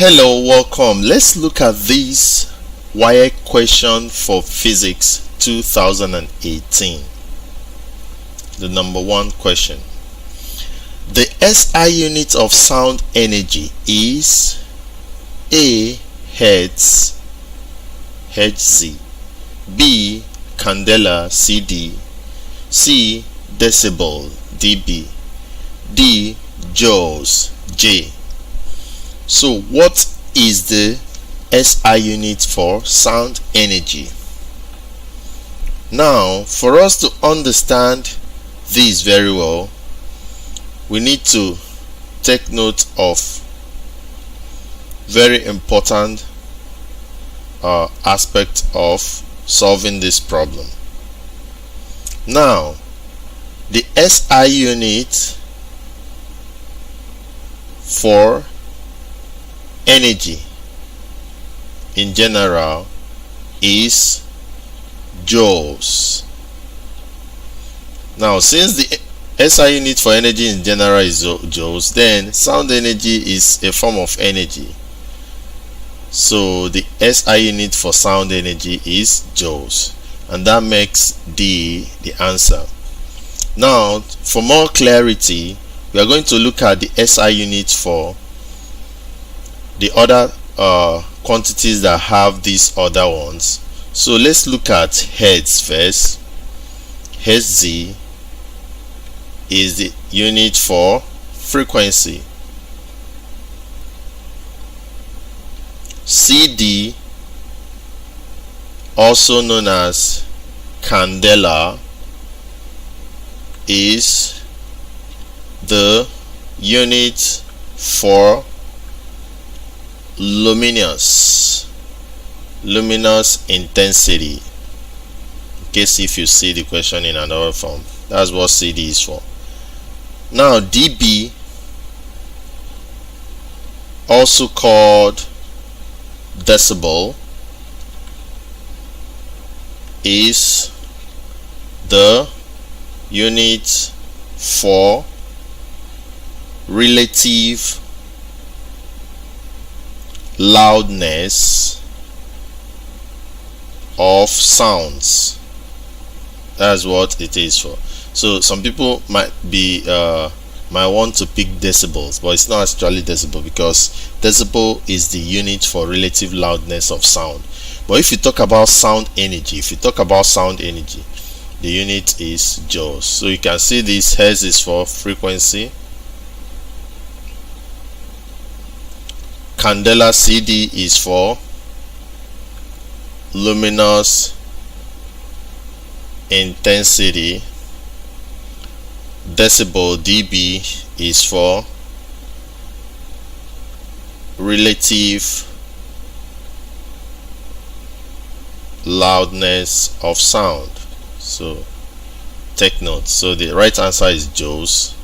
Hello, welcome. Let's look at this WAEC question for physics 2018. The number one question. The SI unit of sound energy is A. Hertz Hz, B. Candela CD, C. Decibel dB, D. Joules J. So what is the SI unit for sound energy? Now, for us to understand this very well, we need to take note of very important aspect of solving this problem. Now, the SI unit for energy in general is joules. Now, since the SI unit for energy in general is joules, then sound energy is a form of energy. So the SI unit for sound energy is joules, and that makes D the answer. Now, for more clarity, we are going to look at the SI unit for the other quantities that have these other ones. So let's look at Hertz first. Hz is the unit for frequency. CD, also known as candela, is the unit for luminous intensity. In case if you see the question in another form, that's what CD is for. Now, dB, also called decibel, is the unit for relative loudness of sounds. That's what it is for. So some people might want to pick decibels, but it's not actually decibel, because decibel is the unit for relative loudness of sound. But if you talk about sound energy, the unit is joules. So you can see this Hertz is for frequency, candela CD is for luminous intensity, decibel dB is for relative loudness of sound. So take note. So the right answer is joules,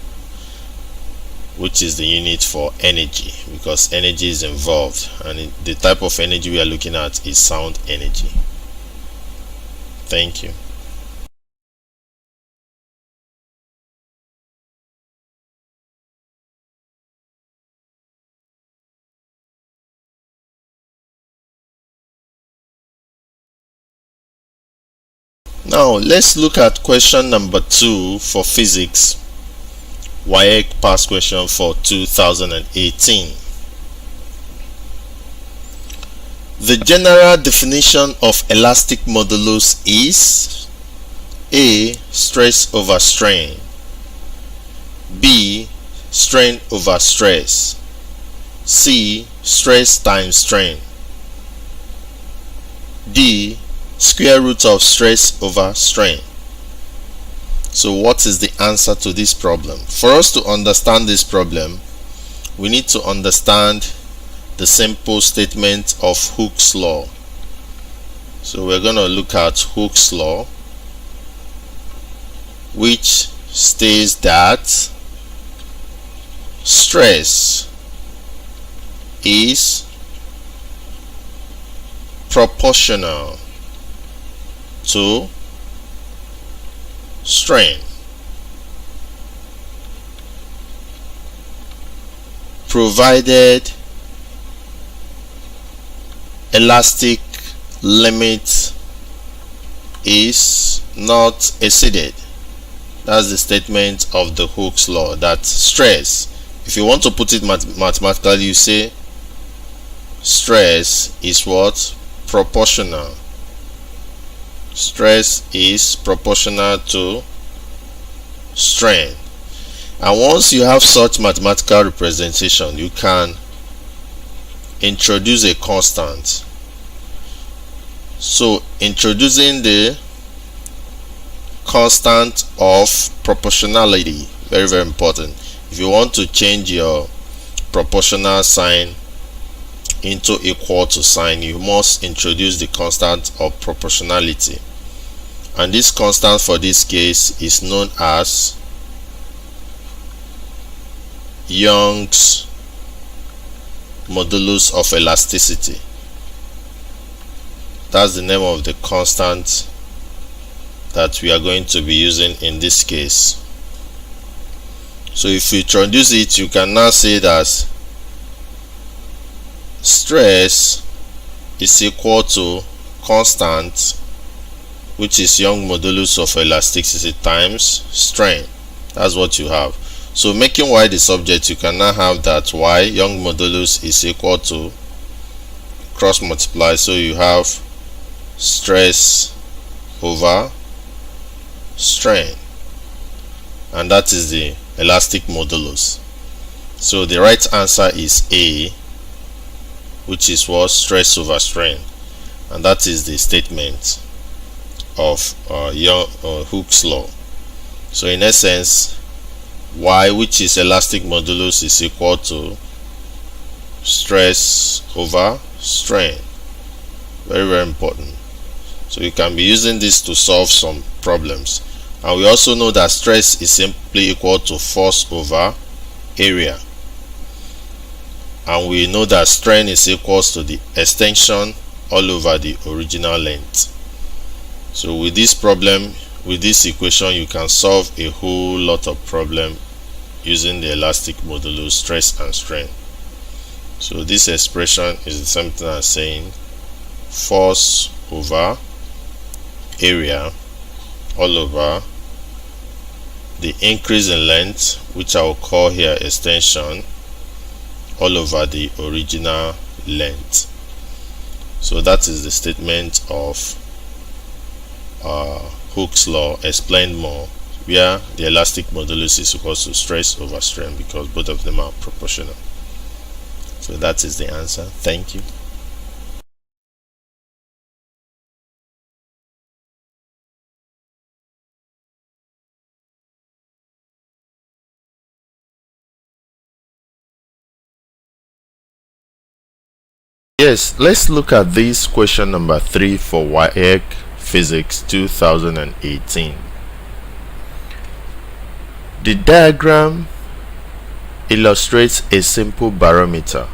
which is the unit for energy, because energy is involved, and the type of energy we are looking at is sound energy. Thank you. Now let's look at question number 2 for physics WAEC past question for 2018. The general definition of elastic modulus is A. Stress over strain, B. Strain over stress, C. Stress times strain, D. Square root of stress over strain. So what is the answer to this problem? For us to understand this problem, we need to understand the simple statement of Hooke's law. So we're going to look at Hooke's law, which states that stress is proportional to strain, provided elastic limit is not exceeded. That's the statement of the Hooke's law, that stress, if you want to put it mathematically, you say stress is what? Proportional. Stress is proportional to strain. And once you have such mathematical representation, you can introduce a constant. So introducing the constant of proportionality, very important. If you want to change your proportional sign into equal to sign, you must introduce the constant of proportionality, and this constant for this case is known as Young's modulus of elasticity. That's the name of the constant that we are going to be using in this case. So if you introduce it, you can now say that stress is equal to constant, which is Young's modulus of elasticity, times strain. That's what you have. So making y the subject, you can now have that y, Young's modulus, is equal to cross multiply, so you have stress over strain, and that is the elastic modulus. So the right answer is A, which is what? Stress over strain, and that is the statement of Hooke's law. So in essence, y, which is elastic modulus, is equal to stress over strain. Very important. So you can be using this to solve some problems. And we also know that stress is simply equal to force over area, and we know that strain is equals to the extension all over the original length. So with this problem, with this equation, you can solve a whole lot of problem using the elastic modulus, stress and strain. So this expression is the same thing as saying force over area all over the increase in length, which I will call here extension, all over the original length. So that is the statement of Hooke's law explained more, where the elastic modulus is equal to stress over strain, because both of them are proportional. So that is the answer. Thank you. Yes, let's look at this question number 3 for WAEC Physics 2018. The diagram illustrates a simple barometer.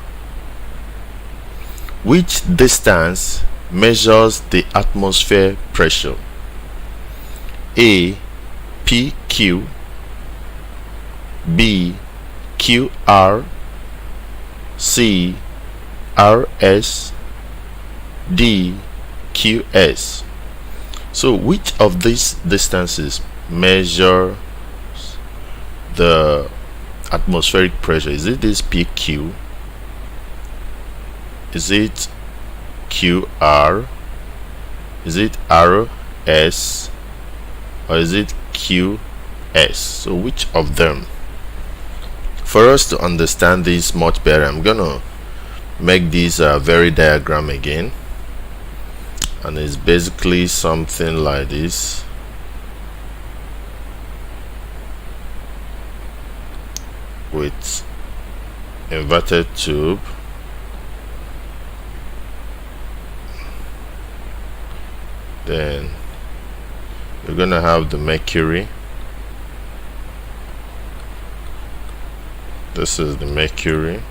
Which distance measures the atmosphere pressure? A. PQ, B. QR, C. RS, D. QS. So which of these distances measure the atmospheric pressure? Is it this PQ? Is it QR? Is it RS? Or is it QS? So which of them? For us to understand this much better, I'm gonna make this very diagram again, and it's basically something like this. With inverted tube, then you're gonna have the mercury. This is the mercury,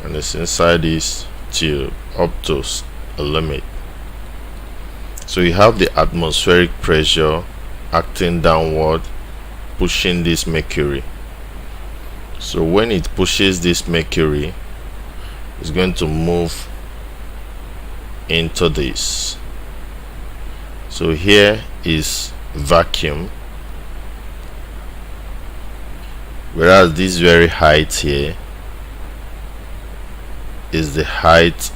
and it's inside this tube up to a limit. So you have the atmospheric pressure acting downward, pushing this mercury. So when it pushes this mercury, it's going to move into this. So here is vacuum, whereas this very height here is the height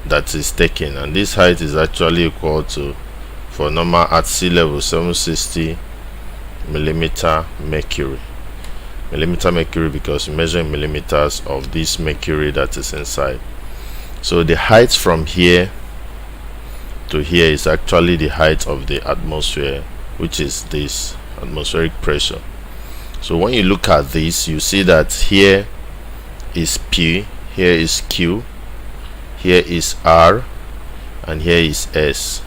that is taken, and this height is actually equal to, for normal at sea level, 760 millimeter mercury, because we measure in millimeters of this mercury that is inside. So the height from here to here is actually the height of the atmosphere, which is this atmospheric pressure. So when you look at this, you see that here is P, here is Q, here is R, and here is S.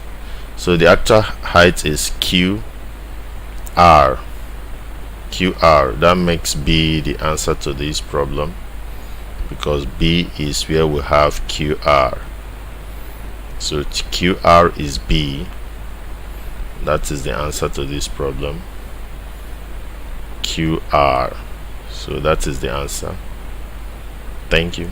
So the actual height is QR. That makes B the answer to this problem, because B is where we have QR. So QR is B. That is the answer to this problem, QR. So that is the answer. Thank you.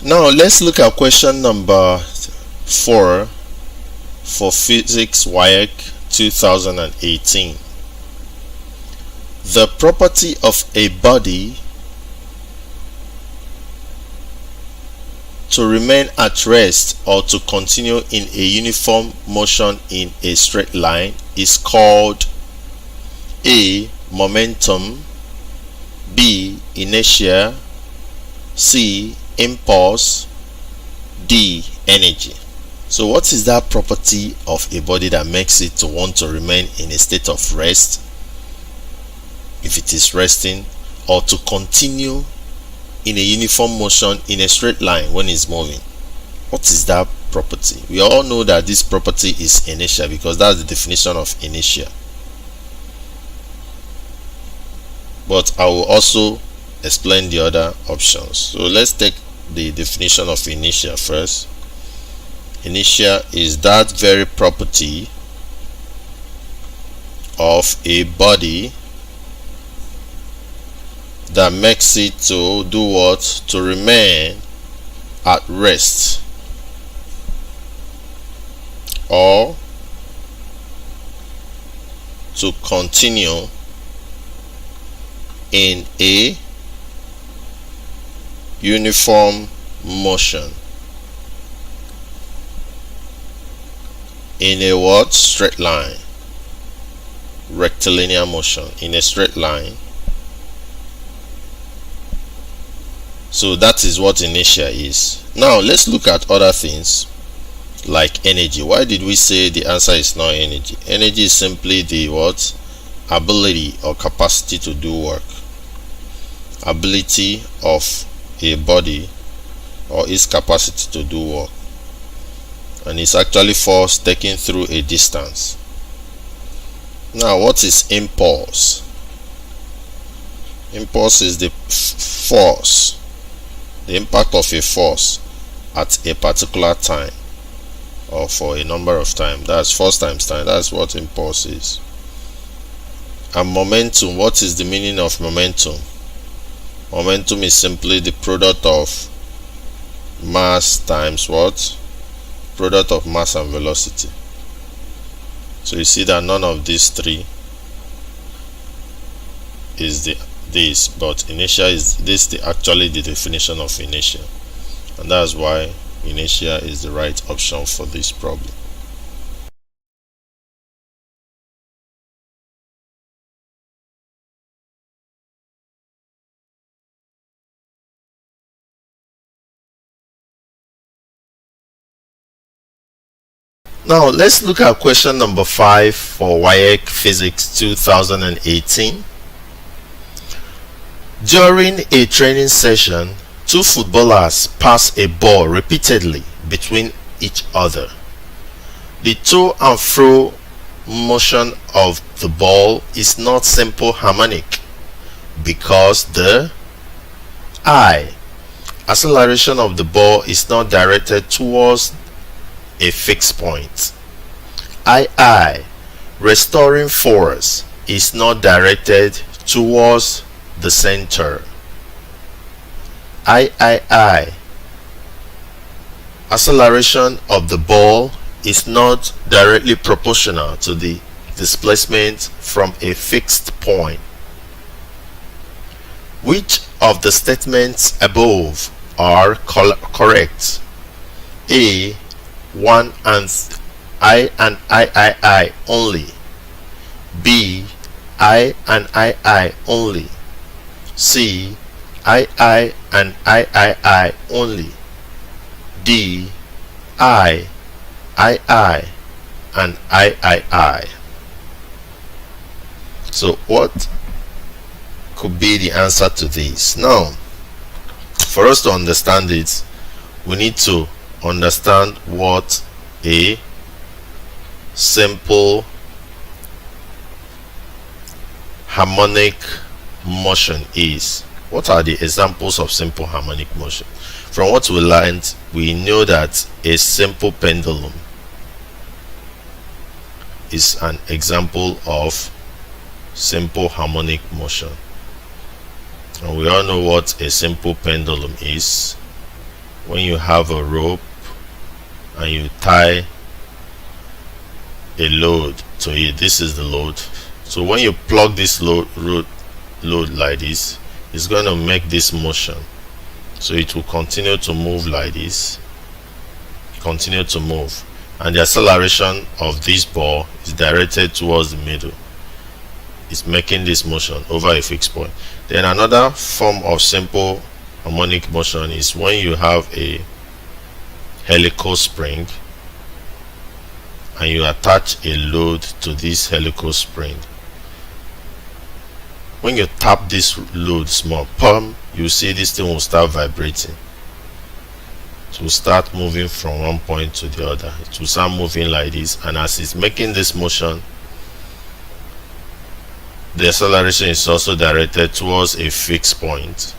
Now let's look at question number 4 for Physics WAEC 2018. The property of a body to remain at rest or to continue in a uniform motion in a straight line is called A. Momentum, B. Inertia, C. Impulse, D. Energy. So what is that property of a body that makes it to want to remain in a state of rest if it is resting, or to continue in a uniform motion in a straight line when it's moving? What is that property? We all know that this property is inertia, because that's the definition of inertia. But I will also explain the other options. So let's take the definition of inertia first. Inertia is that very property of a body that makes it to do what? To remain at rest or to continue in a uniform motion in a what? Straight line, rectilinear motion in a straight line. So that is what inertia is. Now let's look at other things like energy. Why did we say the answer is not energy? Energy is simply the what? Ability or capacity to do work. Ability of a body or its capacity to do work, and it's actually force taken through a distance. Now what is impulse? Impulse is the force, the impact of a force at a particular time or for a number of times. That's force times time. That's what impulse is. And momentum, what is the meaning of momentum? Momentum is simply the product of mass times what? Product of mass and velocity. So you see that none of these three is this, but inertia is this actually the definition of inertia, and that's why inertia is the right option for this problem. Now let's look at question number 5 for WAEC Physics 2018. During a training session, two footballers pass a ball repeatedly between each other. The to and fro motion of the ball is not simple harmonic because the I. Acceleration of the ball is not directed towards a fixed point. II, restoring force, is not directed towards the center. III, acceleration of the ball is not directly proportional to the displacement from a fixed point. Which of the statements above are correct? A. 1 and I and I only. B. I and I only. C. I and I only. D. I and I. So what could be the answer to this? Now, for us to understand it, we need to understand what a simple harmonic motion is. What are the examples of simple harmonic motion? From what we learned, we know that a simple pendulum is an example of simple harmonic motion. And we all know what a simple pendulum is. When you have a rope and you tie a load to it, this is the load. So when you plug this load like this, it's going to make this motion. So it will continue to move like this, continue to move, and the acceleration of this ball is directed towards the middle. It's making this motion over a fixed point. Then another form of simple harmonic motion is when you have a helical spring and you attach a load to this helical spring. When you tap this load small, pump, you see this thing will start vibrating. It will start moving from one point to the other. It will start moving like this, and as it's making this motion, the acceleration is also directed towards a fixed point,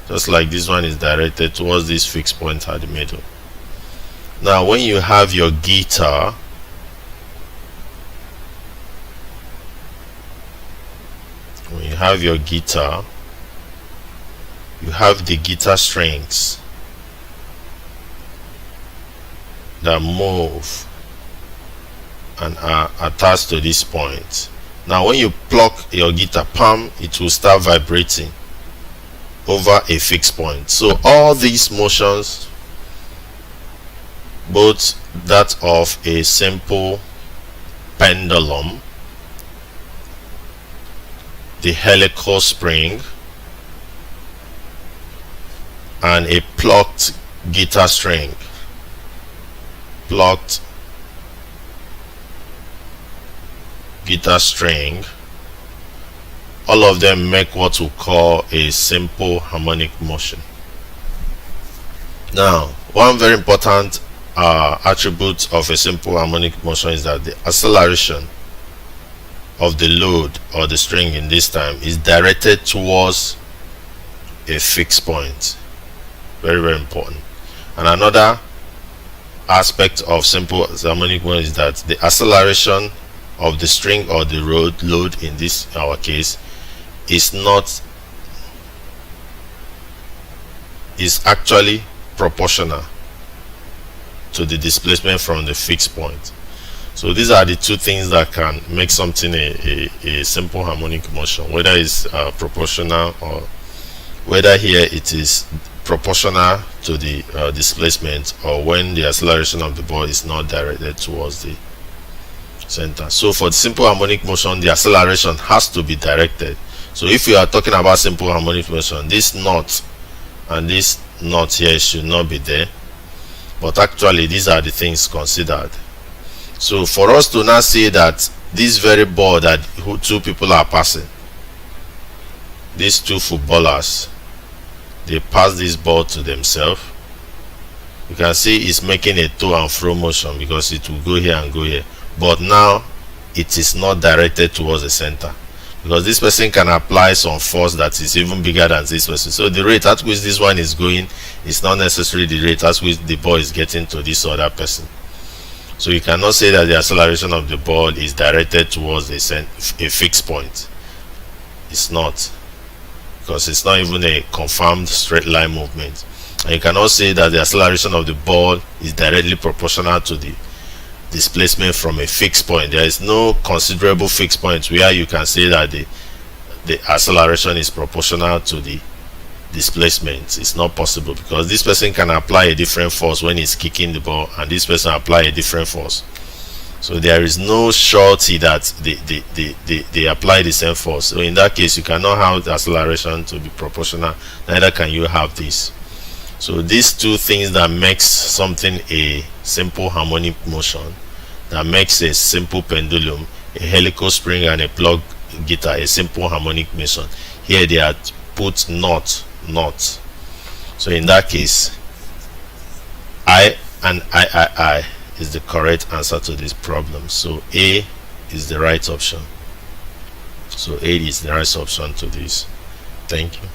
just like this one is directed towards this fixed point at the middle. Now when you have your guitar, you have the guitar strings that move and are attached to this point. Now when you pluck your guitar palm, it will start vibrating over a fixed point. So all these motions, both that of a simple pendulum, the helical spring, and a plucked guitar string, all of them make what we call a simple harmonic motion. Now, one very important attribute of a simple harmonic motion is that the acceleration of the load or the string in this time is directed towards a fixed point. Very, very important. And another aspect of simple harmonic motion is that the acceleration of the string or the load in this our case is actually proportional to the displacement from the fixed point. So these are the two things that can make something a simple harmonic motion, whether it's proportional, or whether here it is proportional to the displacement, or when the acceleration of the ball is not directed towards the center. So for the simple harmonic motion, the acceleration has to be directed. So if you are talking about simple harmonic motion, this knot and this knot here should not be there, but actually these are the things considered. So for us to now say that this very ball that two people are passing, these two footballers, they pass this ball to themselves, you can see it's making a to and fro motion because it will go here and go here, but now it is not directed towards the center, because this person can apply some force that is even bigger than this person. So the rate at which this one is going is not necessarily the rate at which the ball is getting to this other person. So you cannot say that the acceleration of the ball is directed towards a fixed point. It's not, because it's not even a confirmed straight line movement. And you cannot say that the acceleration of the ball is directly proportional to the displacement from a fixed point. There is no considerable fixed point where you can say that the acceleration is proportional to the displacement. It's not possible, because this person can apply a different force when he's kicking the ball, and this person apply a different force. So there is no surety that they apply the same force. So in that case, you cannot have the acceleration to be proportional, neither can you have this. So these two things that makes something a simple harmonic motion, that makes a simple pendulum, a helical spring, and a plug guitar a simple harmonic motion, here they are put not. So in that case, I and I is the correct answer to this problem. So A is the right option. So A is the right option to this. Thank you.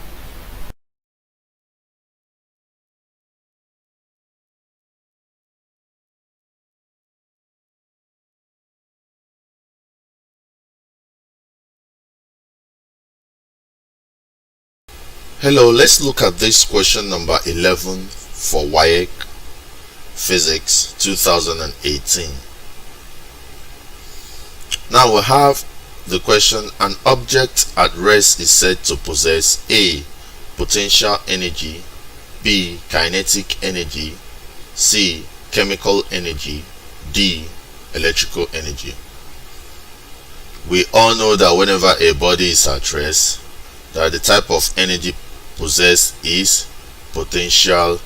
Hello, let's look at this question number 11 for WAEC Physics 2018. Now we have the question: an object at rest is said to possess A. potential energy, B. kinetic energy, C. chemical energy, D. electrical energy. We all know that whenever a body is at rest, that the type of energy possessed is potential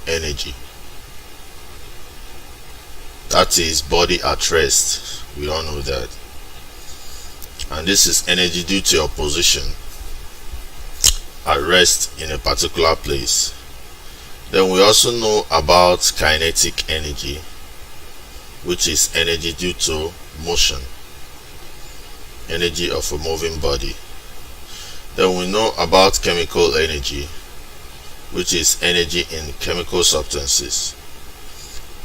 energy. That is body at rest. We all know that. And this is energy due to your position at rest in a particular place. Then we also know about kinetic energy, which is energy due to motion, energy of a moving body. Then we know about chemical energy, which is energy in chemical substances.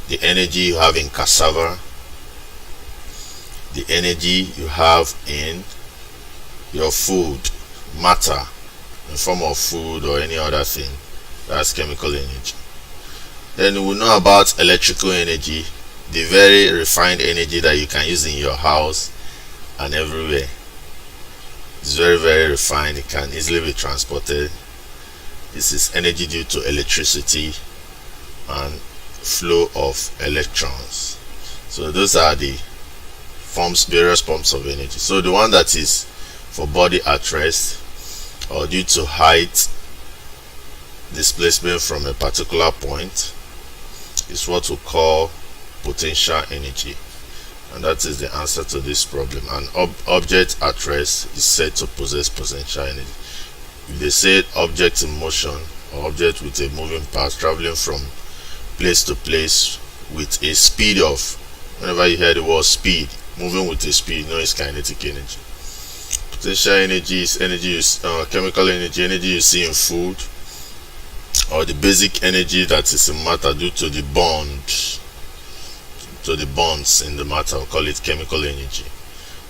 The energy you have in cassava, the energy you have in your food, matter, in form of food or any other thing. That's chemical energy. Then we know about electrical energy, the very refined energy that you can use in your house and everywhere. It's very, very refined. It can easily be transported. This is energy due to electricity and flow of electrons. So those are the various forms of energy. So the one that is for body at rest or due to height displacement from a particular point is what we call potential energy. And that is the answer to this problem. An object at rest is said to possess potential energy. If they say object in motion or object with a moving part traveling from place to place with a speed of, whenever you hear the word speed, moving with a speed, you know it's kinetic energy. Potential energy is energy, chemical energy you see in food, or the basic energy that is in matter due to the bonds in the matter. We call it chemical energy.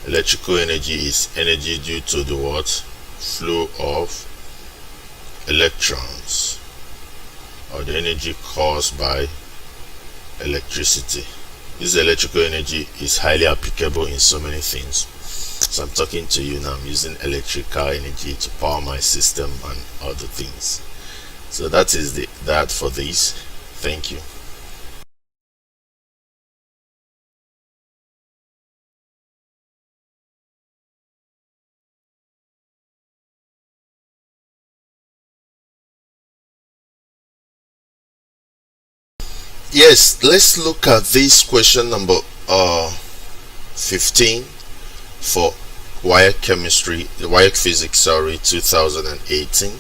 Electrical energy is energy due to the what? Flow of electrons, or the energy caused by electricity. This electrical energy is highly applicable in so many things. So I'm talking to you now, I'm using electrical energy to power my system and other things. So that is that for this. Thank you. Yes, let's look at this question number 15 for WAEC Physics 2018.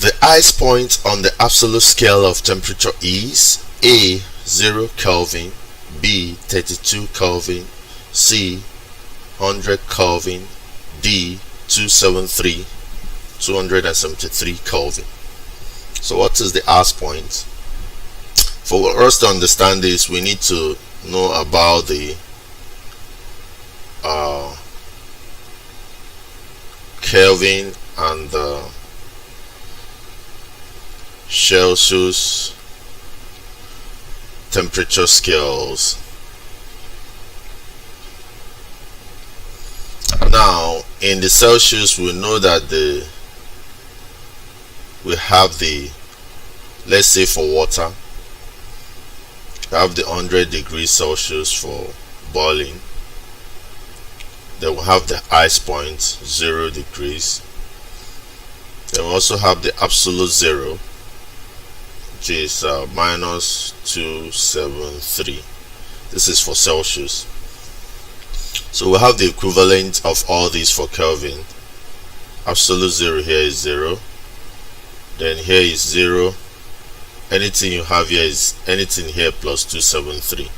The ice point on the absolute scale of temperature is A. 0 Kelvin, B. 32 Kelvin, C. 100 Kelvin, D. 273 Kelvin. So what is the ice point? For us to understand this, we need to know about the Kelvin and the Celsius temperature scales. Now in the Celsius, we know that we have the, let's say for water, we have the 100 degrees Celsius for boiling. Then we have the ice point, 0 degrees. Then we also have the absolute zero, which is minus 273. This is for Celsius. So we have the equivalent of all these for Kelvin. Absolute zero here is 0. Then here is 0. Anything you have here is anything here plus 273.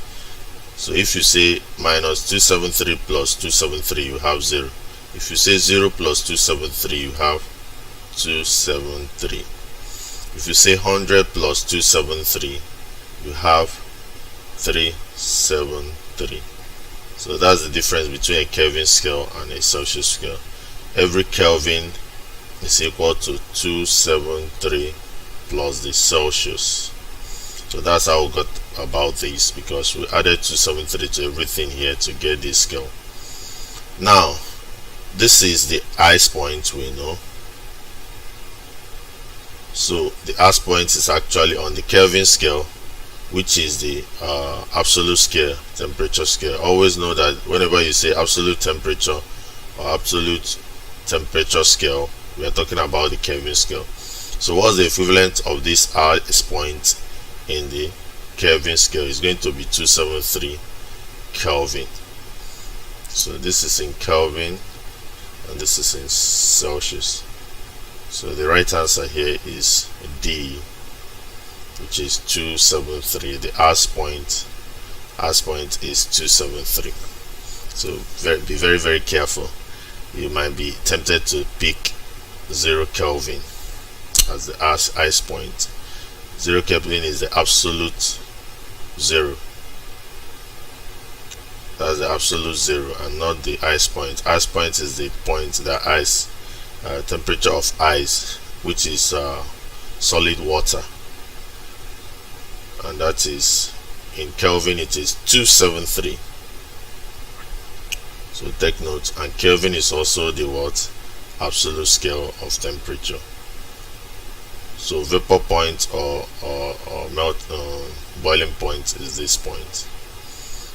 So if you say minus 273 plus 273, you have 0. If you say 0 plus 273, you have 273. If you say 100 plus 273, you have 373. So that's the difference between a Kelvin scale and a Celsius scale. Every Kelvin is equal to 273 plus the Celsius. So that's how we got about this, because we added 273 to everything here to get this scale. Now this is the ice point, we know. So the ice point is actually on the Kelvin scale, which is the absolute scale, temperature scale. Always know that whenever you say absolute temperature or absolute temperature scale, we are talking about the Kelvin scale. So what's the equivalent of this ice point in the Kelvin scale? Is going to be 273 Kelvin. So this is in Kelvin and this is in Celsius. So the right answer here is D, which is 273. The ice point is 273. So be very, very careful. You might be tempted to pick 0 Kelvin as the ice point. 0 Kelvin is the absolute zero. That's the absolute zero and not the ice point. Ice point is the point, the ice temperature of ice, which is solid water, and that is in Kelvin it is 273. So take note. And Kelvin is also the absolute scale of temperature. So vapor point or boiling point is this point.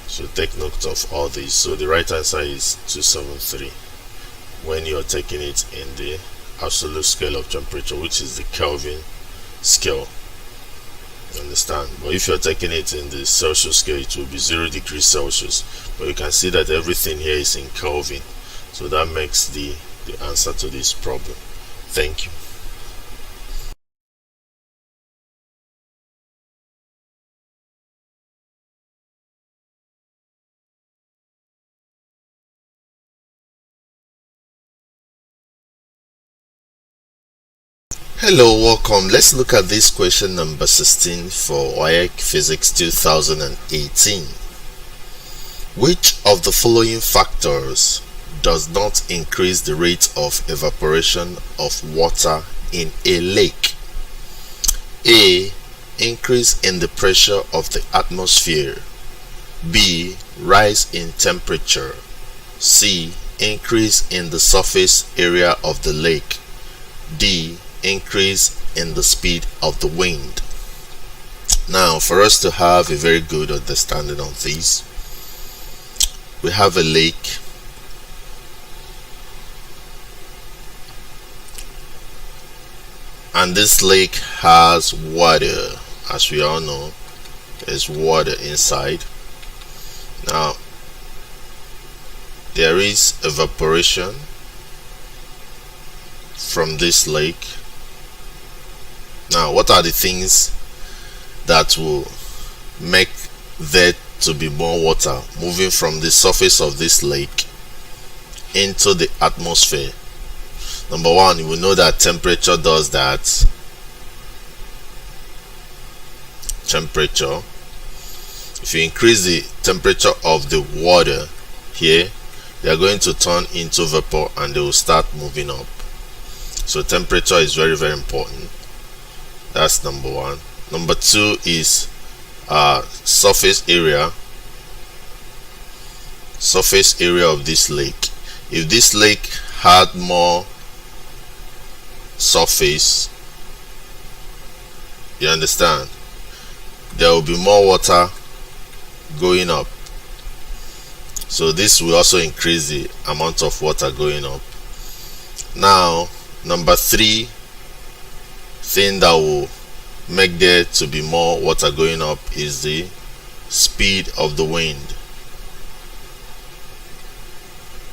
So take note of all these. So the right answer is 273 when you are taking it in the absolute scale of temperature, which is the Kelvin scale. You understand? But if you are taking it in the Celsius scale, it will be 0 degrees Celsius. But you can see that everything here is in Kelvin. So that makes the answer to this problem. Thank you. Hello, welcome. Let's look at this question number 16 for WAEC Physics 2018. Which of the following factors does not increase the rate of evaporation of water in a lake? A. Increase in the pressure of the atmosphere. B. Rise in temperature. C. Increase in the surface area of the lake. D. Increase in the speed of the wind. Now, for us to have a very good understanding of this, we have a lake. And this lake has water. As we all know, there's water inside. Now, there is evaporation from this lake. Now, what are the things that will make there to be more water moving from the surface of this lake into the atmosphere? Number one, you will know that temperature does that. Temperature. If you increase the temperature of the water here, they are going to turn into vapor and they will start moving up. So temperature is very, very important. That's number one. Number two is surface area of this lake. If this lake had more surface, you understand, there will be more water going up. So this will also increase the amount of water going up. Now, number three thing that will make there to be more water going up is the speed of the wind.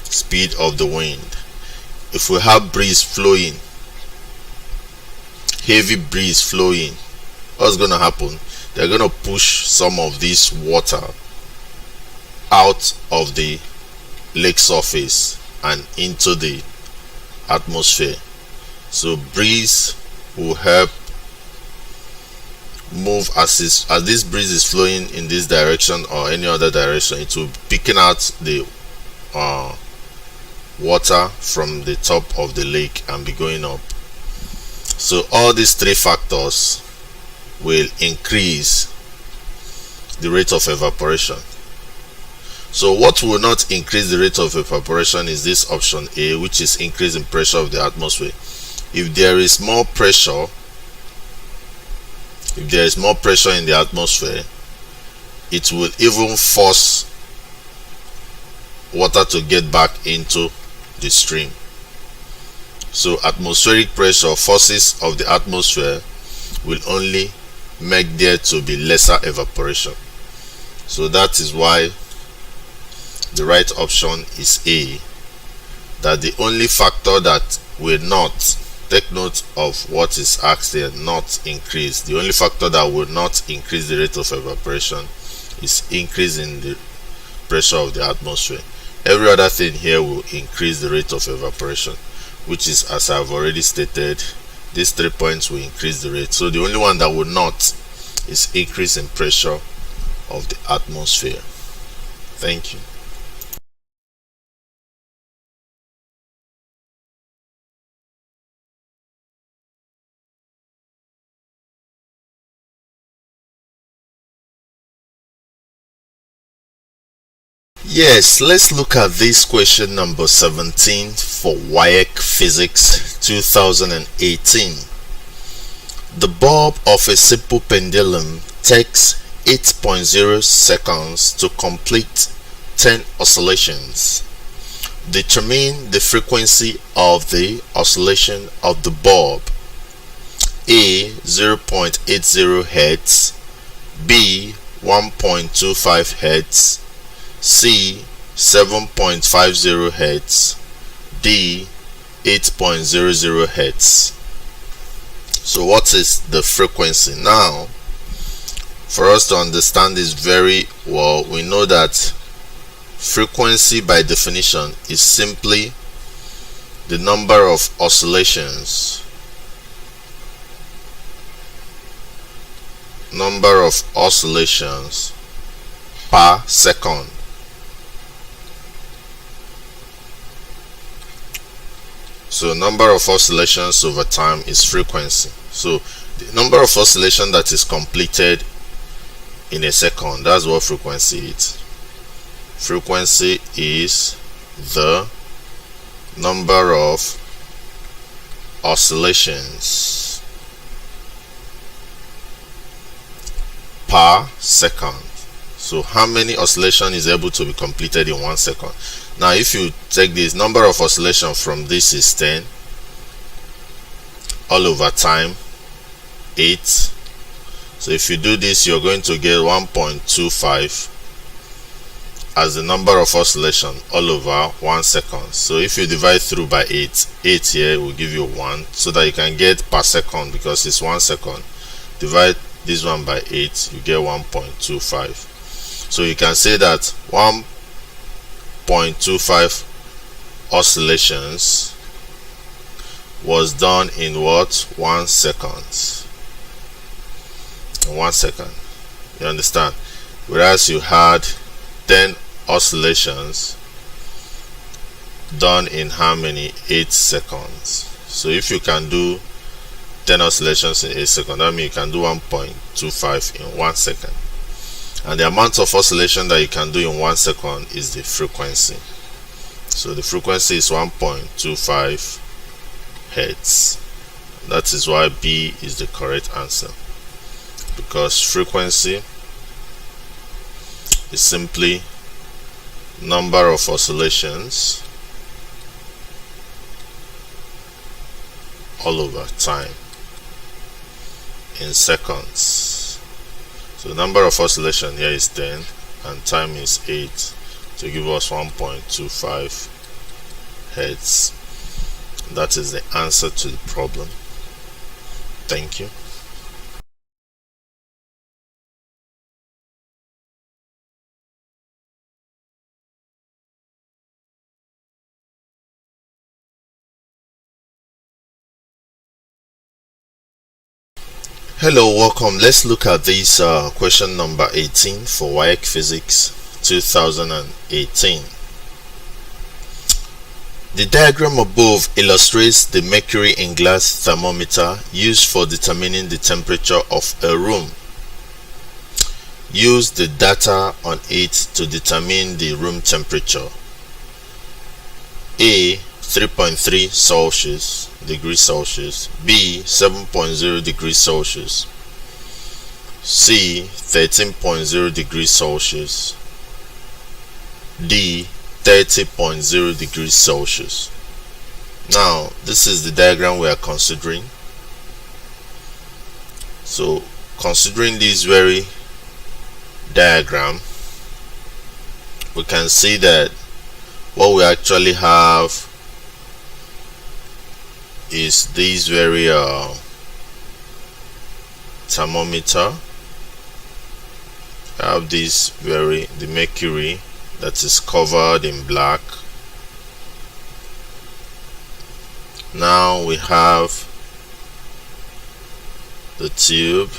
Speed of the wind. If we have breeze flowing, heavy breeze flowing, what's going to happen? They're going to push some of this water out of the lake surface and into the atmosphere. So breeze will help move as this breeze is flowing in this direction or any other direction. It will be picking out the water from the top of the lake and be going up. So all these three factors will increase the rate of evaporation. So what will not increase the rate of evaporation is this option A, which is increase in pressure of the atmosphere. If there is more pressure in the atmosphere, it will even force water to get back into the stream. So atmospheric pressure, forces of the atmosphere, will only make there to be lesser evaporation. So that is why the right option is A, that the only factor that will not, take note of what is asked here, not increase, the only factor that will not increase the rate of evaporation is increase in the pressure of the atmosphere. Every other thing here will increase the rate of evaporation, which is, as I've already stated, these 3 points will increase the rate. So the only one that will not is increase in pressure of the atmosphere. Thank you. Yes, let's look at this question number 17 for WAEC Physics 2018. The bulb of a simple pendulum takes 8.0 seconds to complete 10 oscillations. Determine the frequency of the oscillation of the bulb. A 0.80 Hz, B 1.25 Hz, C 7.50 Hz, D 8.00 Hz. So what is the frequency? Now, for us to understand this very well, we know that frequency by definition is simply the number of oscillations per second. So number of oscillations over time is frequency. So the number of oscillations that is completed in a second, that's what frequency is. Frequency is the number of oscillations per second. So how many oscillations is able to be completed in 1 second? Now if you take this number of oscillation from this is 10, all over time 8. So if you do this, you're going to get 1.25 as the number of oscillation all over 1 second. So if you divide through by 8 here will give you 1, so that you can get per second, because it's 1 second. Divide this one by 8, you get 1.25. So you can say that 1.25 oscillations was done in what? 1 second. In 1 second. You understand? whereas you had 10 oscillations done in how many? 8 seconds. So if you can do 10 oscillations in 8 seconds, that means you can do 1.25 in 1 second. And the amount of oscillation that you can do in 1 second is the frequency. So the frequency is 1.25 Hertz. That is why B is the correct answer, because frequency is simply number of oscillations all over time in seconds. So the number of oscillation here is 10 and time is 8 to give us 1.25 Hertz. That is the answer to the problem. Thank you. Hello, welcome. Let's look at this question number 18 for WAEC Physics 2018. The diagram above illustrates the mercury in glass thermometer used for determining the temperature of a room. Use the data on it to determine the room temperature. A. 3.3 degrees Celsius, B. 7.0 degrees Celsius, C. 13.0 degrees Celsius, D. 30.0 degrees Celsius. Now this is the diagram we are considering. So considering this very diagram, we can see that what we actually have is this very thermometer. I have this the mercury that is covered in black. Now we have the tube.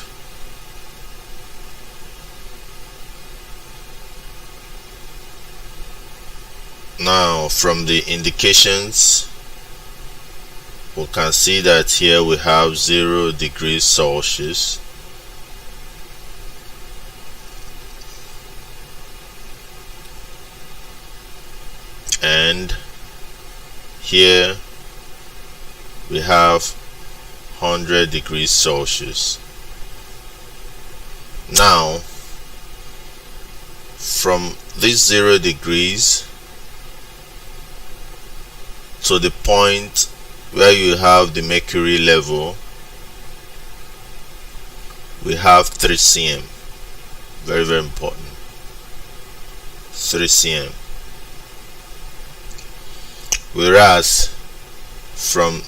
Now from the indications, we can see that here we have 0 degrees Celsius, and here we have 100 degrees Celsius. Now from this 0 degrees to the point where you have the mercury level, we have 3 cm. Very, very important. 3 cm. Whereas from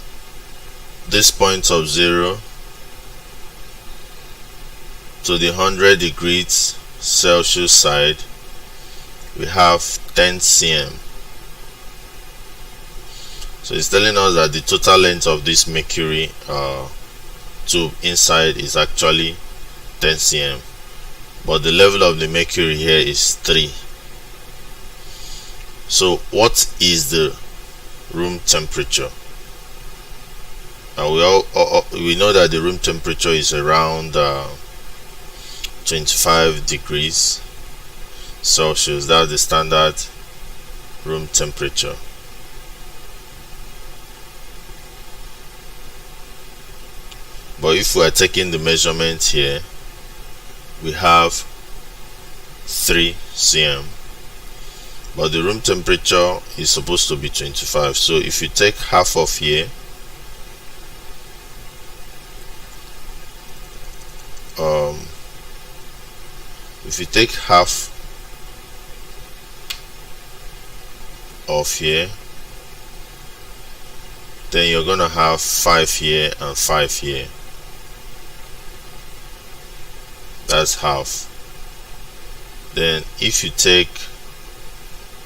this point of 0 to the 100 degrees Celsius side, we have 10 cm. So it's telling us that the total length of this mercury tube inside is actually 10 cm, but the level of the mercury here is 3. So what is the room temperature? We know that the room temperature is around 25 degrees Celsius. That's the standard room temperature. But if we are taking the measurement here, we have 3 cm, but the room temperature is supposed to be 25. So if you take half of here, if you take half of here, then you're gonna have 5 here and 5 here. That's half. Then if you take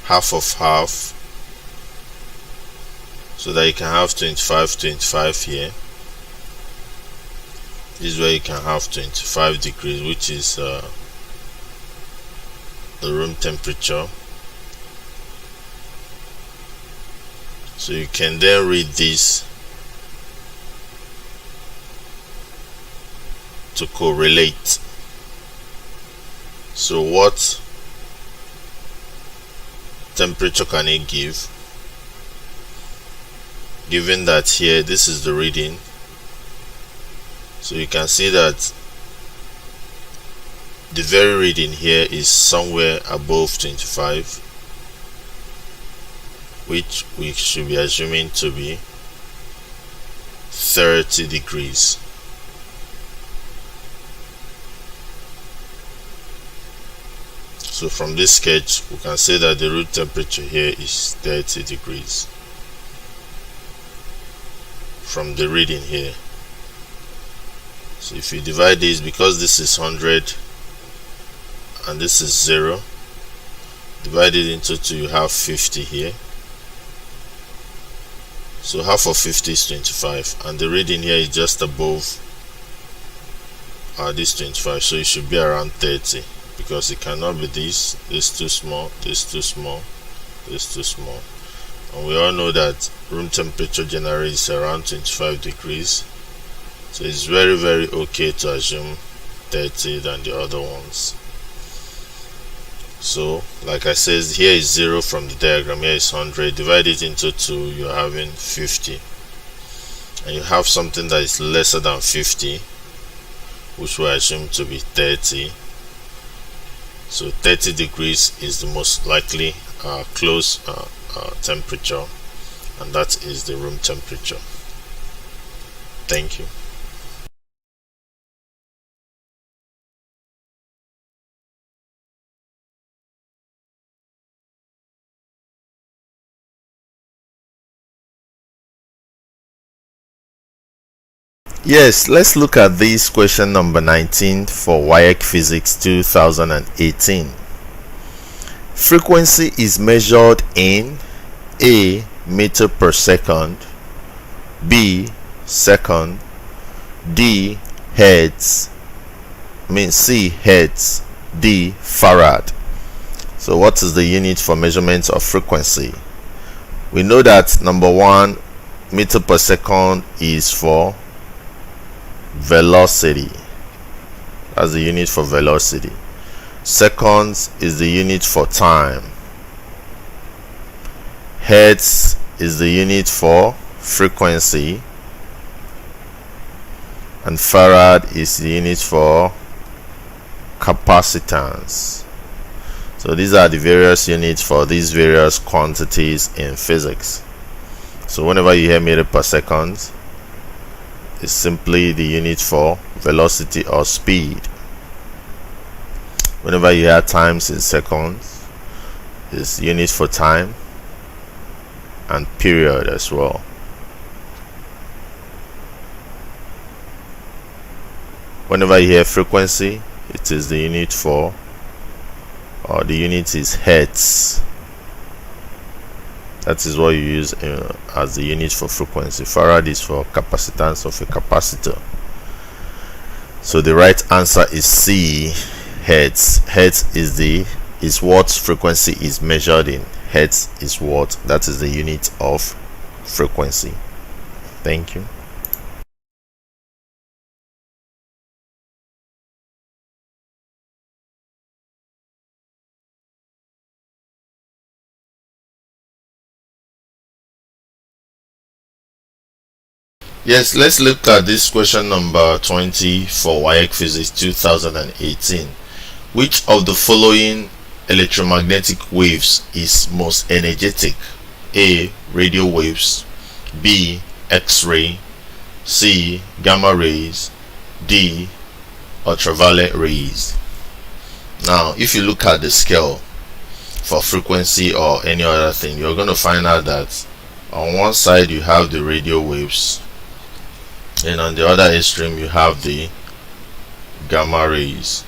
half of half, so that you can have 25 here, this is where you can have 25 degrees, which is the room temperature. So you can then read this to correlate. So what temperature can it give, given that here this is the reading? So you can see that the very reading here is somewhere above 25, which we should be assuming to be 30 degrees. So from this sketch we can say that the room temperature here is 30 degrees from the reading here. So if you divide this, because this is 100 and this is 0, divide it into 2, you have 50 here. So half of 50 is 25, and the reading here is just above this 25, so it should be around 30, because it cannot be this too small, this too small, this too small. And we all know that room temperature generally is around 25 degrees, so it's very okay to assume 30 than the other ones. So like I said, here is 0 from the diagram, here is 100, divide it into 2, you're having 50, and you have something that is lesser than 50, which we assume to be 30. So 30 degrees is the most likely close temperature, and that is the room temperature. Thank you. Yes, let's look at this question number 19 for WAEC Physics 2018. Frequency is measured in A. meter per second, B. second, D. hertz, C. hertz, D. farad. So what is the unit for measurement of frequency? We know that number 1, meter per second is for velocity. That's the unit for velocity. Seconds is the unit for time. Hertz is the unit for frequency, and farad is the unit for capacitance. So these are the various units for these various quantities in physics. So whenever you hear meter per second, is simply the unit for velocity or speed. Whenever you hear times in seconds, is unit for time and period as well. Whenever you hear frequency, it is the unit for, or the unit is hertz. That is what you use as the unit for frequency. Farad is for capacitance of a capacitor. So the right answer is C, hertz. Hertz is what frequency is measured in. Hertz is what, that is the unit of frequency. Thank you. Yes, let's look at this question number 20 for WAEC Physics 2018. Which of the following electromagnetic waves is most energetic? A. radio waves, B. X-ray, C. gamma rays, D. ultraviolet rays. Now if you look at the scale for frequency or any other thing, you're going to find out that on one side you have the radio waves, and on the other extreme you have the gamma rays.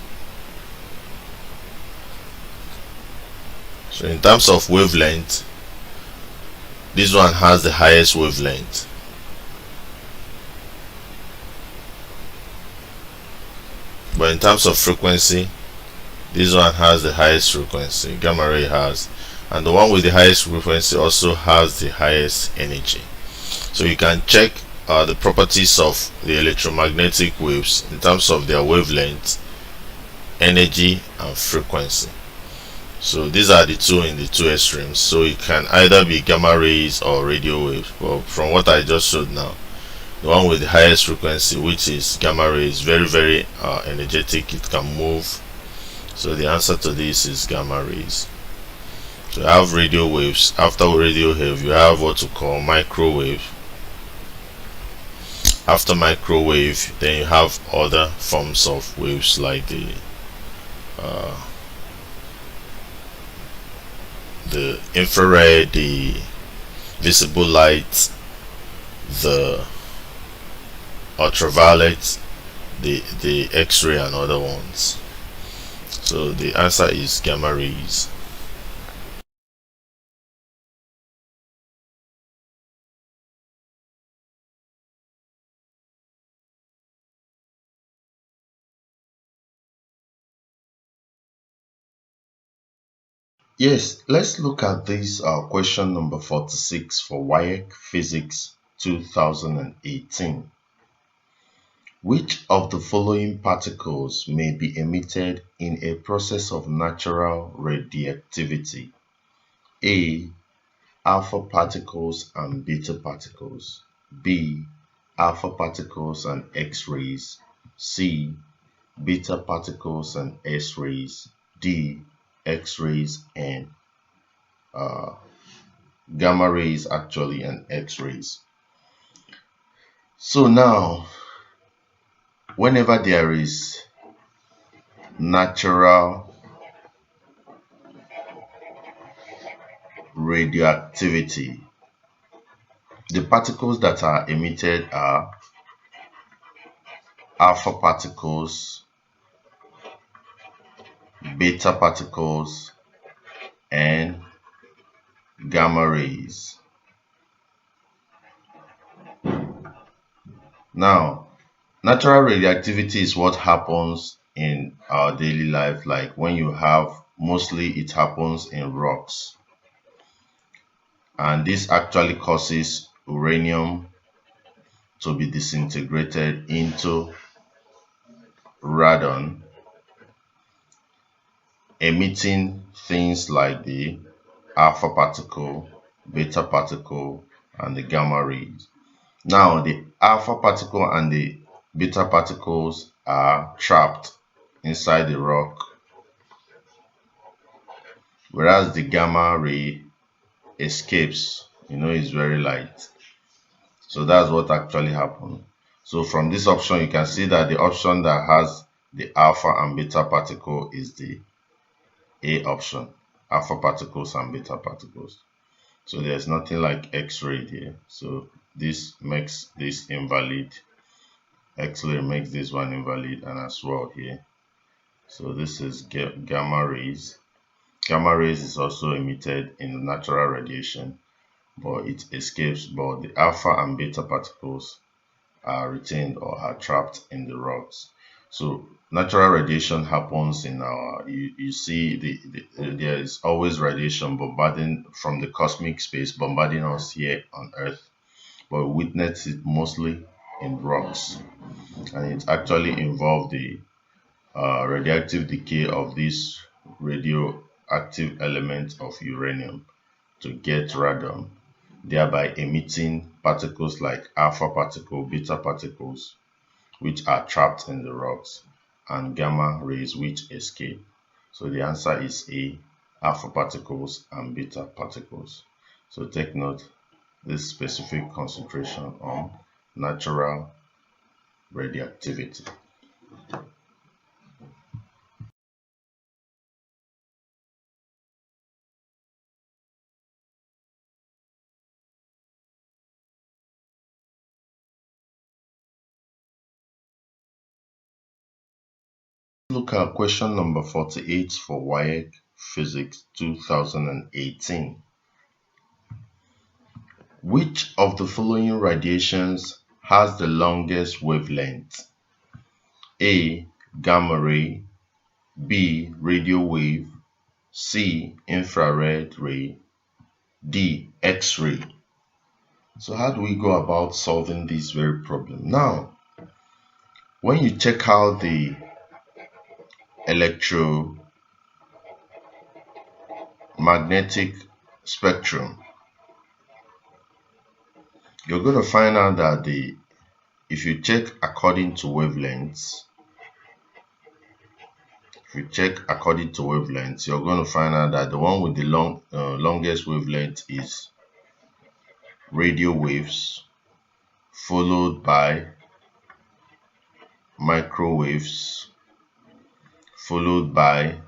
So in terms of wavelength, this one has the highest wavelength. But in terms of frequency, This one has the highest frequency, gamma ray has, and the one with the highest frequency also has the highest energy. So you can check the properties of the electromagnetic waves in terms of their wavelength, energy, and frequency. So these are the two in the two extremes. So it can either be gamma rays or radio waves. But from what I just showed now, the one with the highest frequency, which is gamma rays, very energetic. It can move. So the answer to this is gamma rays. So you have radio waves. After radio wave, you have what we call microwave. After microwave, then you have other forms of waves like the infrared, the visible light, the ultraviolet, the X-ray, and other ones. So the answer is gamma rays. Yes, let's look at this question number 46 for WAEC Physics 2018. Which of the following particles may be emitted in a process of natural radioactivity? A. Alpha particles and beta particles. B. Alpha particles and X-rays. C. Beta particles and S-rays. D. X-rays and gamma rays actually and X-rays. So now, whenever there is natural radioactivity, the particles that are emitted are alpha particles, beta particles, and gamma rays. Now, natural radioactivity is what happens in our daily life, like when you have, mostly it happens in rocks. And this actually causes uranium to be disintegrated into radon, emitting things like the alpha particle, beta particle, and the gamma rays. Now, the alpha particle and the beta particles are trapped inside the rock, whereas the gamma ray escapes. It's very light. So that's what actually happened. So from this option, you can see that the option that has the alpha and beta particle is the A option, alpha particles and beta particles. So there's nothing like X-ray here. So this makes this invalid. X-ray makes this one invalid, and as well here. So this is gamma rays. Gamma rays is also emitted in natural radiation, but it escapes. But the alpha and beta particles are retained or are trapped in the rocks. So natural radiation happens in our, you see there is always radiation bombarding from the cosmic space, bombarding us here on Earth, but we witness it mostly in rocks, and it actually involved the radioactive decay of this radioactive element of uranium to get radon, thereby emitting particles like alpha particle, beta particles, which are trapped in the rocks, and gamma rays, which escape. So the answer is A, alpha particles and beta particles. So take note, this specific concentration on natural radioactivity. Look at question number 48 for WAEC Physics 2018. Which of the following radiations has the longest wavelength? A. Gamma ray. B. Radio wave, C. Infrared ray, D. X-ray. So how do we go about solving this very problem? Now, when you check out the electromagnetic spectrum, you're going to find out that if you check according to wavelengths, you're going to find out that the one with the longest wavelength is radio waves, followed by microwaves, followed by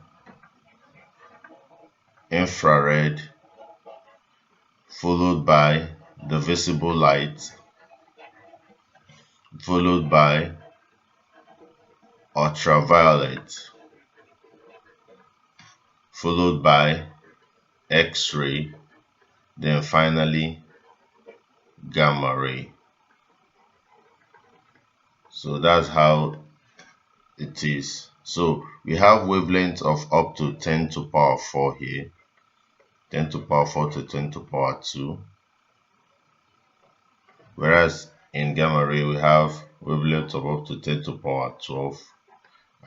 infrared, followed by the visible light, followed by ultraviolet, followed by X-ray, then finally gamma ray. So that's how it is. So we have wavelengths of up to 10 to power 4 here, 10 to power 4 to 10 to power 2, whereas in gamma ray we have wavelengths of up to 10 to power 12,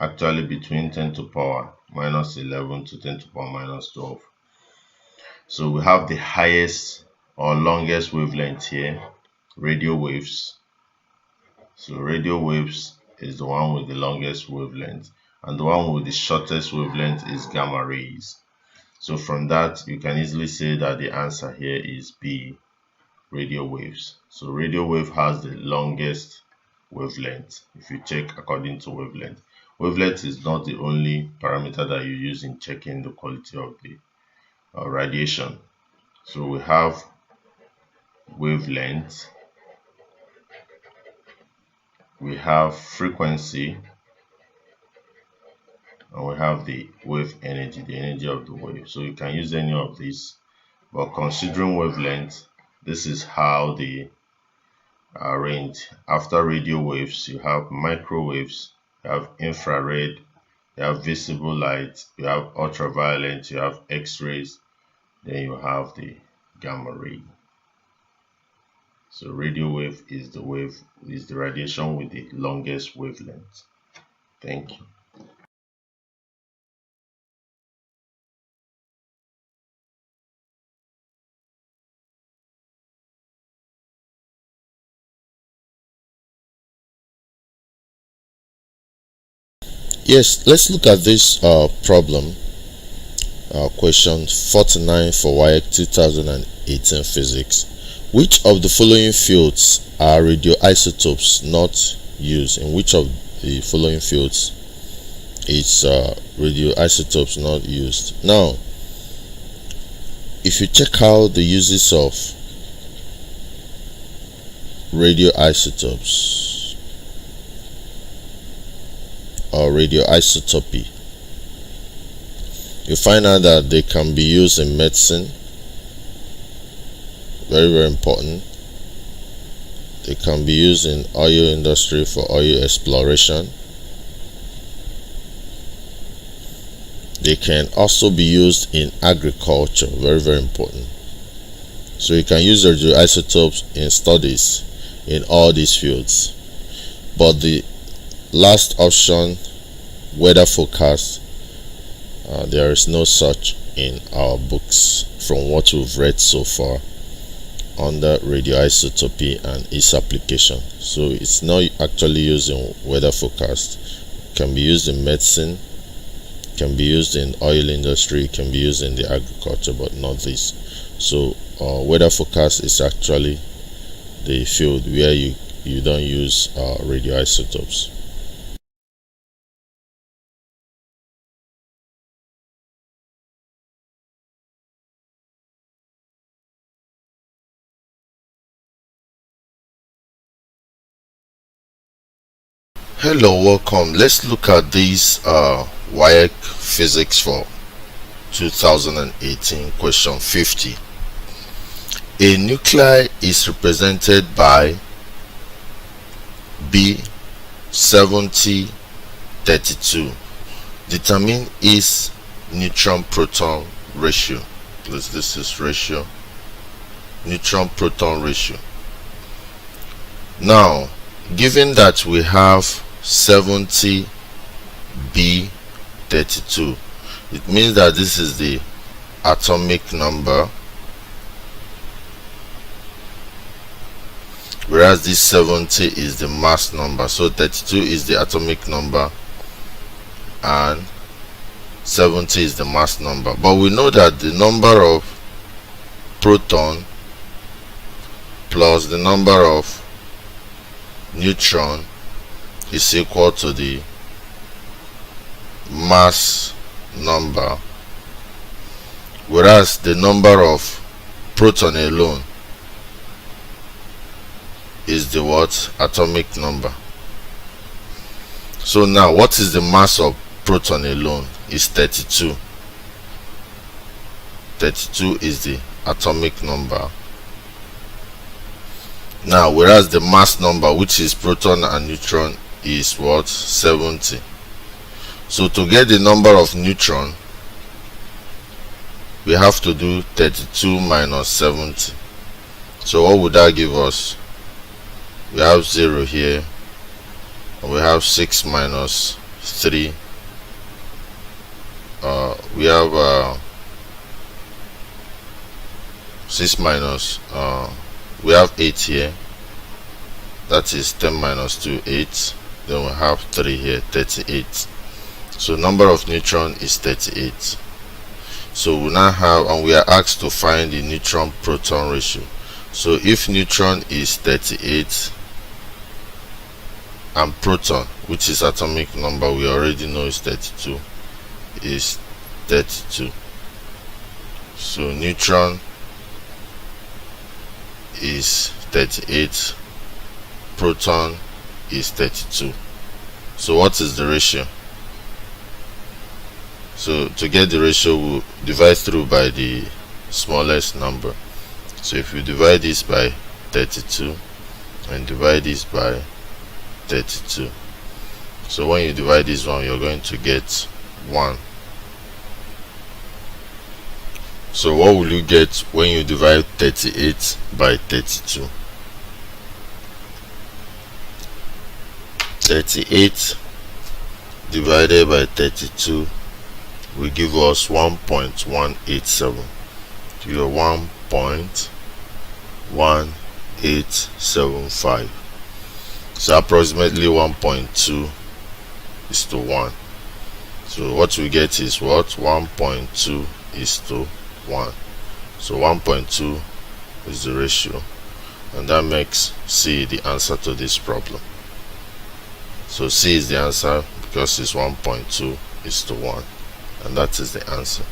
actually between 10 to power minus 11 to 10 to power minus 12. So we have the highest or longest wavelength here, radio waves. So radio waves is the one with the longest wavelength, and the one with the shortest wavelength is gamma rays. So from that, you can easily say that the answer here is B, radio waves. So radio wave has the longest wavelength if you check according to wavelength. Wavelength is not the only parameter that you use in checking the quality of the radiation. So we have wavelength, we have frequency, and we have the wave energy, the energy of the wave. So you can use any of these, but considering wavelength, this is how they are arranged. After radio waves, you have microwaves, you have infrared, you have visible light, you have ultraviolet, you have X-rays, then you have the gamma ray. So radio wave is the radiation with the longest wavelength. Thank you. Yes, let's look at this problem. Question 49 for WAEC 2018 physics. Which of the following fields are radioisotopes not used? In which of the following fields is radioisotopes not used? Now, if you check out the uses of radioisotopes or radioisotopy, you find out that they can be used in medicine. Very, very important. They can be used in oil industry for oil exploration. They can also be used in agriculture. Very, very important. So you can use radioisotopes in studies in all these fields. But the last option, weather forecast, there is no such in our books from what we've read so far under radioisotopy and its application. So it's not actually used in weather forecast. It can be used in medicine, can be used in oil industry, can be used in the agriculture, but not this. So weather forecast is actually the field where you don't use radioisotopes. Hello, welcome. Let's look at this WAEC physics for 2018 question 50. A nuclei is represented by B7032. Determine its neutron proton ratio. This is ratio, neutron proton ratio. Now, given that we have 70 B32, it means that this is the atomic number, whereas this 70 is the mass number. So 32 is the atomic number and 70 is the mass number. But we know that the number of proton plus the number of neutron is equal to the mass number, whereas the number of proton alone is the what? Atomic number. So now, what is the mass of proton alone? Is 32. 32 is the atomic number. Now, whereas the mass number, which is proton and neutron, is what? 70. So to get the number of neutron, we have to do 32 minus 70. So what would that give us? We have 0 here, and we have 6 minus 3. We have 6 minus, we have 8 here, that is 10 minus 2, 8. Then we have 3 here, 38. So number of neutron is 38. So we now have, and we are asked to find the neutron proton ratio. So if neutron is 38 and proton, which is atomic number, we already know is 32, is 32. So neutron is 38, proton is 32. So what is the ratio? So to get the ratio, we'll divide through by the smallest number. So if you divide this by 32 and divide this by 32, so when you divide this one, you're going to get 1. So what will you get when you divide 38 by 32? 38 divided by 32 will give us 1.187. Your 1.1875. So approximately 1.2 is to 1. So what we get is what? 1.2 is to 1. So 1.2 is the ratio, and that makes C the answer to this problem. So C is the answer because it's 1.2 is to 1, and that is the answer.